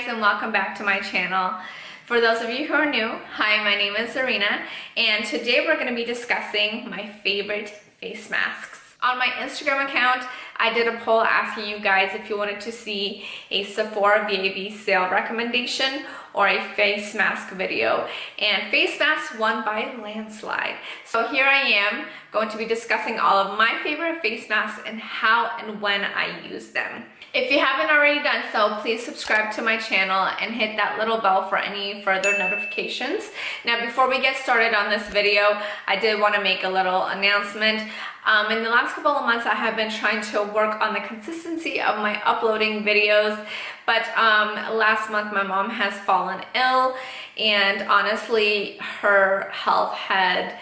and welcome back to my channel. For those of you who are new, hi, my name is Serena, and today we're going to be discussing my favorite face masks. On my Instagram account, I did a poll asking you guys if you wanted to see a Sephora VAB sale recommendation or a face mask video, and face masks won by landslide. So here I am going to be discussing all of my favorite face masks and how and when I use them. If you haven't already done so, please subscribe to my channel and hit that little bell for any further notifications. Now, before we get started on this video, I did want to make a little announcement. In the last couple of months, I have been trying to work on the consistency of my uploading videos, but last month my mom has fallen ill, and honestly, her health had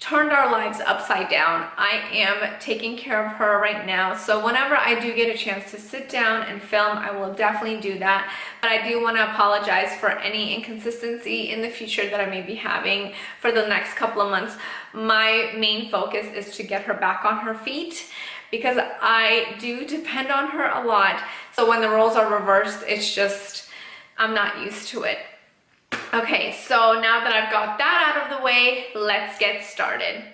turned our lives upside down. I am taking care of her right now, so whenever I do get a chance to sit down and film, I will definitely do that. But I do want to apologize for any inconsistency in the future that I may be having for the next couple of months. My main focus is to get her back on her feet, because I do depend on her a lot. So when the roles are reversed, it's just, I'm not used to it. Okay, so now that I've got that out of the way, let's get started.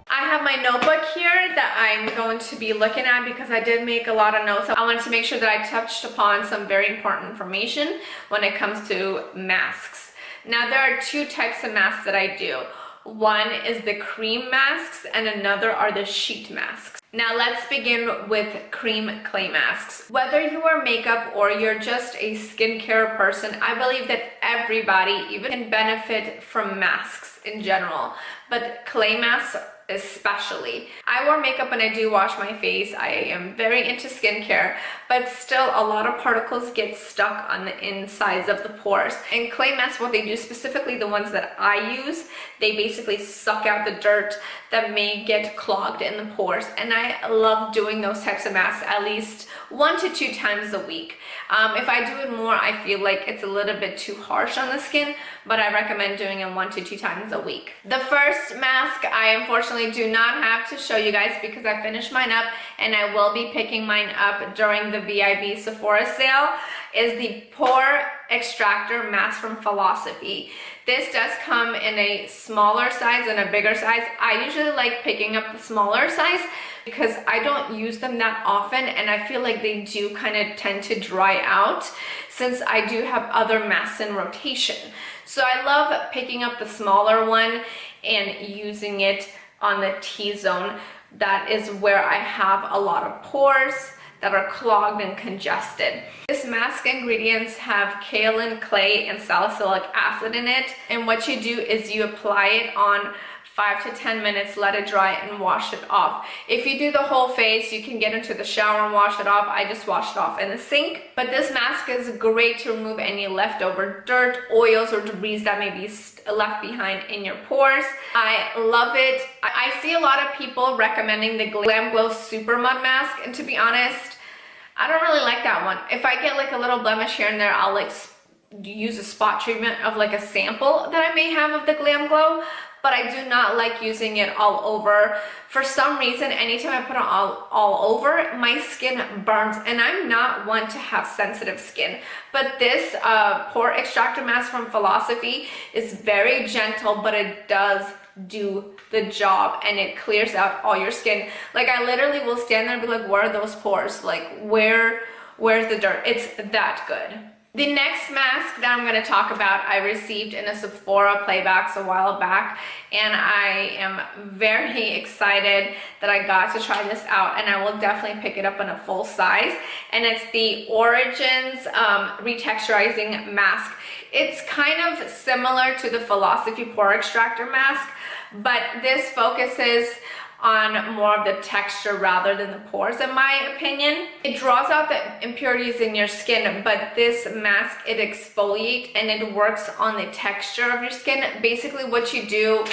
I have my notebook here that I'm going to be looking at because I did make a lot of notes. I wanted to make sure that I touched upon some very important information when it comes to masks. Now, there are two types of masks that I do. One is the cream masks and another are the sheet masks. Now let's begin with cream clay masks. Whether you wear makeup or you're just a skincare person, I believe that everybody even can benefit from masks in general, but clay masks especially. I wear makeup and I do wash my face. I am very into skincare, but still a lot of particles get stuck on the insides of the pores. And clay masks, what they do, specifically the ones that I use, they basically suck out the dirt that may get clogged in the pores. And I love doing those types of masks at least 1 to 2 times a week. If I do it more, I feel like it's a little bit too harsh on the skin, but I recommend doing it 1 to 2 times a week. The first mask I unfortunately do not have to show you guys because I finished mine up, and I will be picking mine up during the VIB Sephora sale, is the Pore Extractor Mask from Philosophy. This does come in a smaller size and a bigger size. I usually like picking up the smaller size because I don't use them that often, and I feel like they do kind of tend to dry out since I do have other masks in rotation. So I love picking up the smaller one and using it on the T-zone. That is where I have a lot of pores that are clogged and congested. This mask ingredients have kaolin clay and salicylic acid in it, and what you do is you apply it on 5 to 10 minutes, let it dry, and wash it off. If you do the whole face, you can get into the shower and wash it off. I just washed it off in the sink. But this mask is great to remove any leftover dirt, oils, or debris that may be left behind in your pores. I love it. I see a lot of people recommending the Glam Glow Super Mud Mask, and to be honest, I don't really like that one. If I get like a little blemish here and there, I'll like use a spot treatment of like a sample that I may have of the Glam Glow, but I do not like using it all over. For some reason, anytime I put it all over, my skin burns, and I'm not one to have sensitive skin. But this Pore Extractor Mask from Philosophy is very gentle, but it does do the job, and it clears out all your skin. Like, I literally will stand there and be like, where are those pores? Like, where's the dirt? It's that good. The next mask that I'm going to talk about, I received in a Sephora Playbacks a while back, and I am very excited that I got to try this out, and I will definitely pick it up in a full size. And it's the Origins Retexturizing Mask. It's kind of similar to the Philosophy Pore Extractor Mask, but this focuses on more of the texture rather than the pores, in my opinion. It draws out the impurities in your skin, but this mask, it exfoliates and it works on the texture of your skin. Basically what you do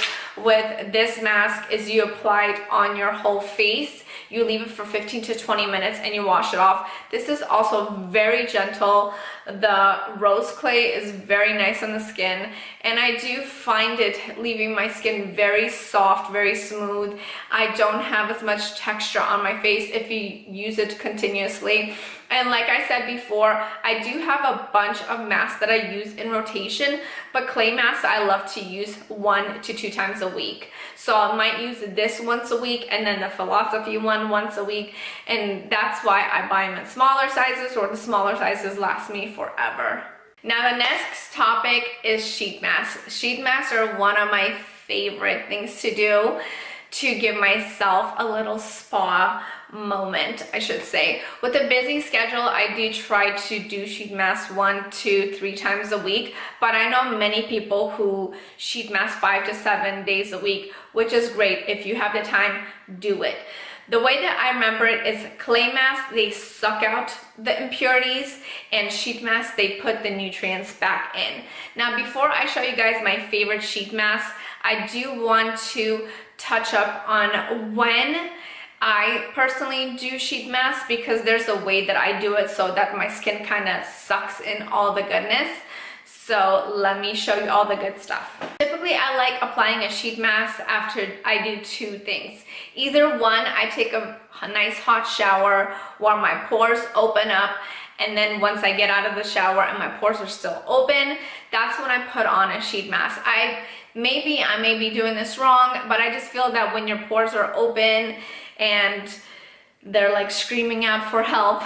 with this mask is you apply it on your whole face. You leave it for 15 to 20 minutes and you wash it off. This is also very gentle. The rose clay is very nice on the skin, and I do find it leaving my skin very soft, very smooth. I don't have as much texture on my face if you use it continuously. And like I said before, I do have a bunch of masks that I use in rotation, but clay masks I love to use 1 to 2 times a week. So I might use this once a week and then the Philosophy one once a week, and that's why I buy them in smaller sizes, or the smaller sizes last me forever. Now the next topic is sheet masks. Sheet masks are one of my favorite things to do to give myself a little spa moment, I should say. With a busy schedule, I do try to do sheet masks 1 to 3 times a week, but I know many people who sheet mask 5 to 7 days a week, which is great. If you have the time, do it. The way that I remember it is clay masks, they suck out the impurities, and sheet masks, they put the nutrients back in. Now, before I show you guys my favorite sheet masks, I do want to touch up on when I personally do sheet masks, because there's a way that I do it so that my skin kind of sucks in all the goodness. So let me show you all the good stuff. Typically, I like applying a sheet mask after I do 2 things. Either one, I take a nice hot shower where my pores open up, and then once I get out of the shower and my pores are still open, that's when I put on a sheet mask. I may be doing this wrong, but I just feel that when your pores are open and they're like screaming out for help,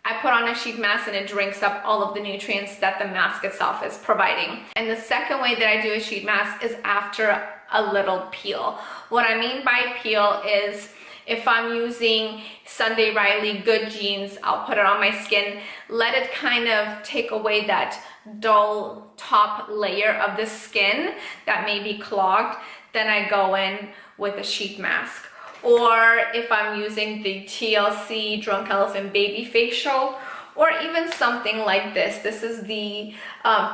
I put on a sheet mask and it drinks up all of the nutrients that the mask itself is providing. And the second way that I do a sheet mask is after a little peel. What I mean by peel is, if I'm using Sunday Riley good jeans, I'll put it on my skin, let it kind of take away that dull top layer of the skin that may be clogged. Then I go in with a sheet mask. Or if I'm using the TLC Drunk Elephant Baby Facial, or even something like this. This is the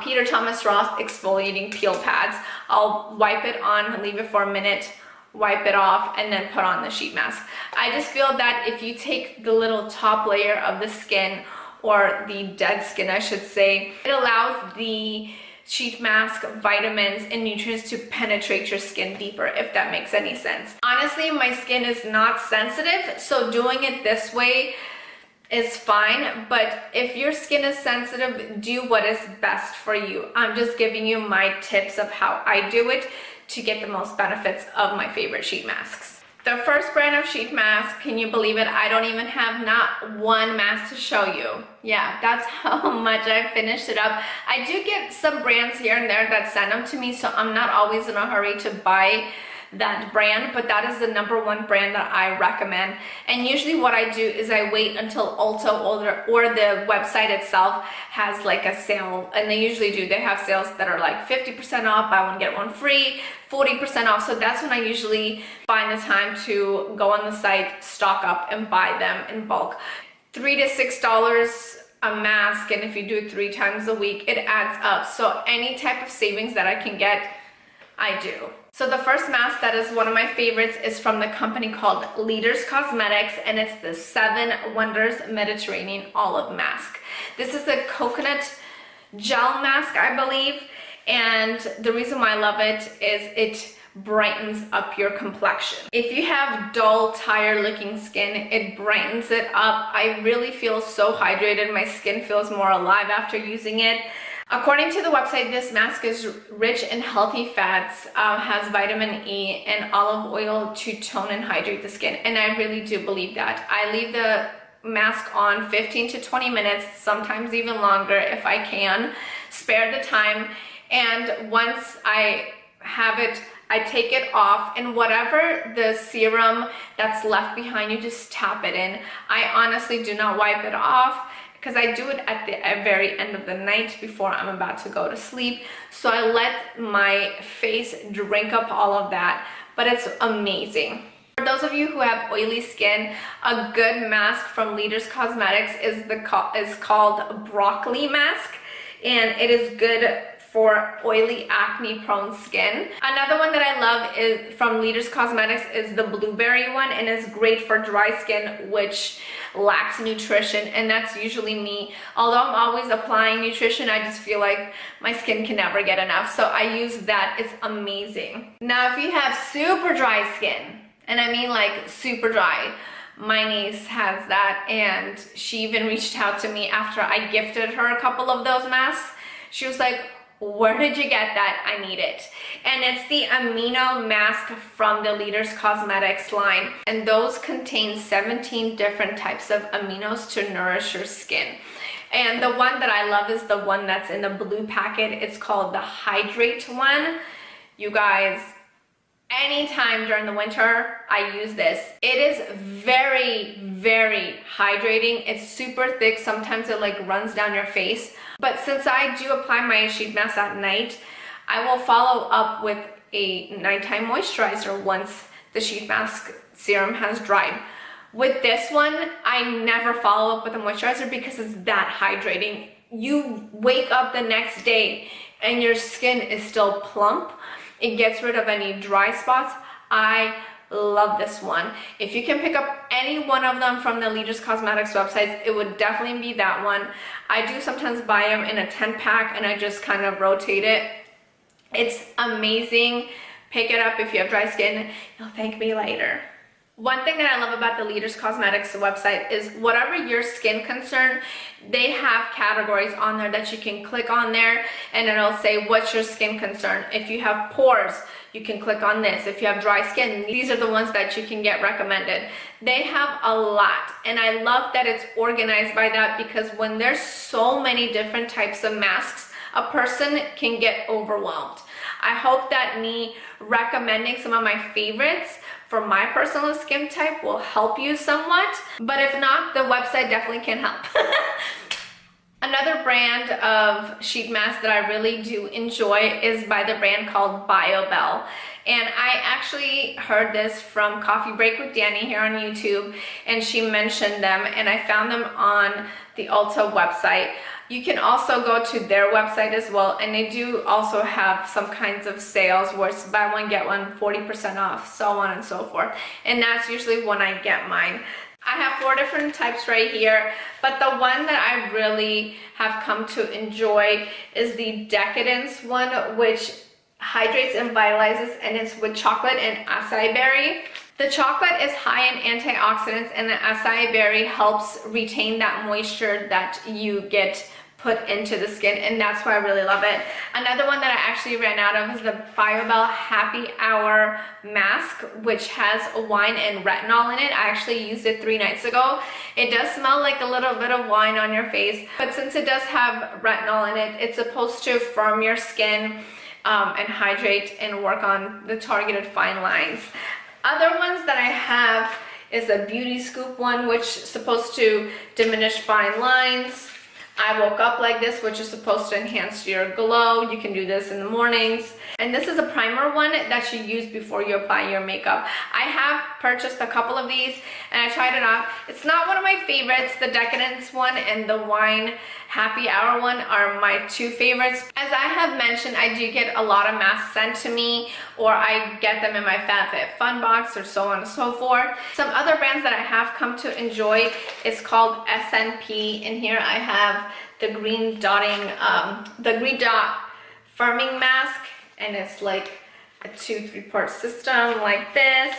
Peter Thomas Roth exfoliating peel pads. I'll wipe it on, leave it for a minute, wipe it off, and then put on the sheet mask. I just feel that if you take the little top layer of the skin, or the dead skin I should say, it allows the sheet mask vitamins and nutrients to penetrate your skin deeper, if that makes any sense. Honestly, my skin is not sensitive, so doing it this way is fine, but if your skin is sensitive, do what is best for you. I'm just giving you my tips of how I do it to get the most benefits of my favorite sheet masks. The first brand of sheet mask, can you believe it? I don't even have not one mask to show you. Yeah, that's how much I finished it up. I do get some brands here and there that send them to me, so I'm not always in a hurry to buy that brand, but that is the #1 brand that I recommend. And usually what I do is I wait until Ulta or the website itself has like a sale, and they usually do. They have sales that are like 50% off, buy one get one free, 40% off. So that's when I usually find the time to go on the site, stock up, and buy them in bulk. $3 to $6 a mask, and if you do it 3 times a week, it adds up. So any type of savings that I can get, I do. So the first mask that is one of my favorites is from the company called Leaders Cosmetics, and it's the 7 Wonders Mediterranean Olive Mask. This is the coconut gel mask, I believe, and the reason why I love it is it brightens up your complexion. If you have dull, tired looking skin, it brightens it up. I really feel so hydrated. My skin feels more alive after using it. According to the website, this mask is rich in healthy fats, has vitamin E and olive oil to tone and hydrate the skin, and I really do believe that. I leave the mask on 15 to 20 minutes, sometimes even longer if I can, spare the time, and once I have it, I take it off, and whatever the serum that's left behind, you just tap it in. I honestly do not wipe it off, because I do it at the very end of the night before I'm about to go to sleep. So I let my face drink up all of that, but it's amazing. For those of you who have oily skin, a good mask from Leaders Cosmetics is called Broccoli Mask, and it is good for oily, acne-prone skin. Another one that I love is from Leaders Cosmetics is the blueberry one, and it's great for dry skin which lacks nutrition, and that's usually me. Although I'm always applying nutrition, I just feel like my skin can never get enough, so I use that. It's amazing. Now if you have super dry skin, and I mean like super dry, my niece has that, and she even reached out to me after I gifted her a couple of those masks. She was like, where did you get that? I need it. And it's the Amino mask from the Leaders Cosmetics line, and those contain 17 different types of aminos to nourish your skin. And the one that I love is the one that's in the blue packet. It's called the Hydrate one. You guys, anytime during the winter, I use this. It is very, very hydrating. It's super thick. Sometimes it like runs down your face. But since I do apply my sheet mask at night, I will follow up with a nighttime moisturizer once the sheet mask serum has dried. With this one, I never follow up with a moisturizer because it's that hydrating. You wake up the next day and your skin is still plump. It gets rid of any dry spots. I love this one. If you can pick up any one of them from the Leaders Cosmetics websites, it would definitely be that one. I do sometimes buy them in a 10-pack and I just kind of rotate it. It's amazing. Pick it up if you have dry skin. You'll thank me later. One thing that I love about the Leaders Cosmetics website is whatever your skin concern, they have categories on there that you can click on there and it'll say what's your skin concern. If you have pores, you can click on this. If you have dry skin, these are the ones that you can get recommended. They have a lot, and I love that it's organized by that, because when there's so many different types of masks, a person can get overwhelmed. I hope that me recommending some of my favorites for my personal skin type will help you somewhat, but if not, the website definitely can help. Another brand of sheet mask that I really do enjoy is by the brand called BioBell. And I actually heard this from Coffee Break with Danny here on YouTube, and she mentioned them, and I found them on the Ulta website. You can also go to their website as well, and they do also have some kinds of sales where it's buy one get one 40% off, so on and so forth, and that's usually when I get mine. I have 4 different types right here, but the one that I really have come to enjoy is the Decadence one, which hydrates and vitalizes, and it's with chocolate and acai berry. The chocolate is high in antioxidants, and the acai berry helps retain that moisture that you get put into the skin, and that's why I really love it. Another one that I actually ran out of is the BioBell Happy Hour mask, which has wine and retinol in it. I actually used it 3 nights ago. It does smell like a little bit of wine on your face, but since it does have retinol in it, it's supposed to firm your skin and hydrate and work on the targeted fine lines. Other ones that I have is a Beauty Scoop one, which is supposed to diminish fine lines. I Woke Up Like This, which is supposed to enhance your glow. You can do this in the mornings. And this is a primer one that you use before you apply your makeup. I have purchased a couple of these and I tried it out. It's not one of my favorites. The Decadence one and the Wine Happy Hour one are my 2 favorites. As I have mentioned, I do get a lot of masks sent to me, or I get them in my FabFitFun box, or so on and so forth. Some other brands that I have come to enjoy is called SNP. In here I have the green dotting, the green dot firming mask, and it's like a 2-3 part system like this,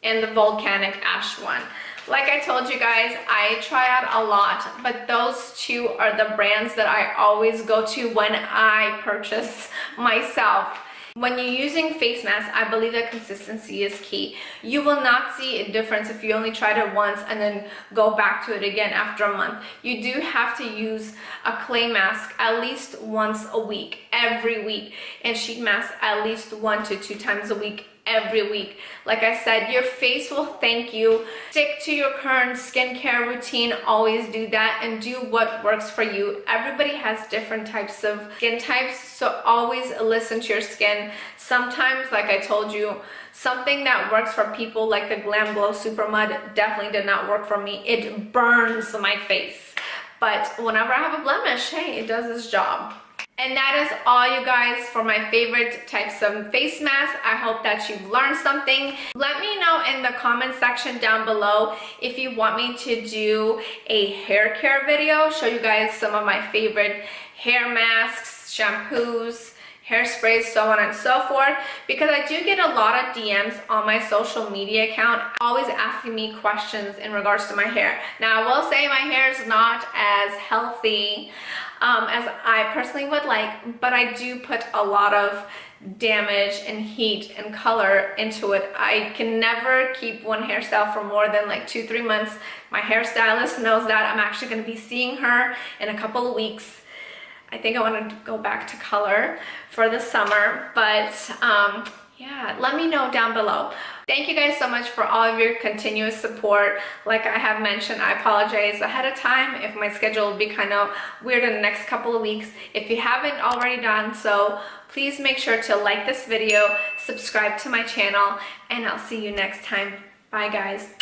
and the volcanic ash one. Like I told you guys, I try out a lot, but those 2 are the brands that I always go to when I purchase myself. When you're using face masks, I believe that consistency is key. You will not see a difference if you only tried it once and then go back to it again after a month. You do have to use a clay mask at least once a week, every week, and sheet masks at least 1 to 2 times a week, every week. Like I said, your face will thank you. Stick to your current skincare routine. Always do that and do what works for you. Everybody has different types of skin types, so always listen to your skin. Sometimes, like I told you, something that works for people like the Glam Glow Super Mud definitely did not work for me. It burns my face. But whenever I have a blemish, hey, it does its job. And that is all, you guys, for my favorite types of face masks. I hope that you've learned something. Let me know in the comment section down below if you want me to do a hair care video, show you guys some of my favorite hair masks, shampoos, hairsprays, so on and so forth, because I do get a lot of DMs on my social media account always asking me questions in regards to my hair. Now, I will say my hair is not as healthy as I personally would like, but I do put a lot of damage and heat and color into it. I can never keep one hairstyle for more than like 2-3 months. My hairstylist knows that. I'm actually going to be seeing her in a couple of weeks. I think I want to go back to color for the summer, but yeah, let me know down below. Thank you guys so much for all of your continuous support. Like I have mentioned, I apologize ahead of time if my schedule will be kind of weird in the next couple of weeks. If you haven't already done so, please make sure to like this video, subscribe to my channel, and I'll see you next time. Bye, guys.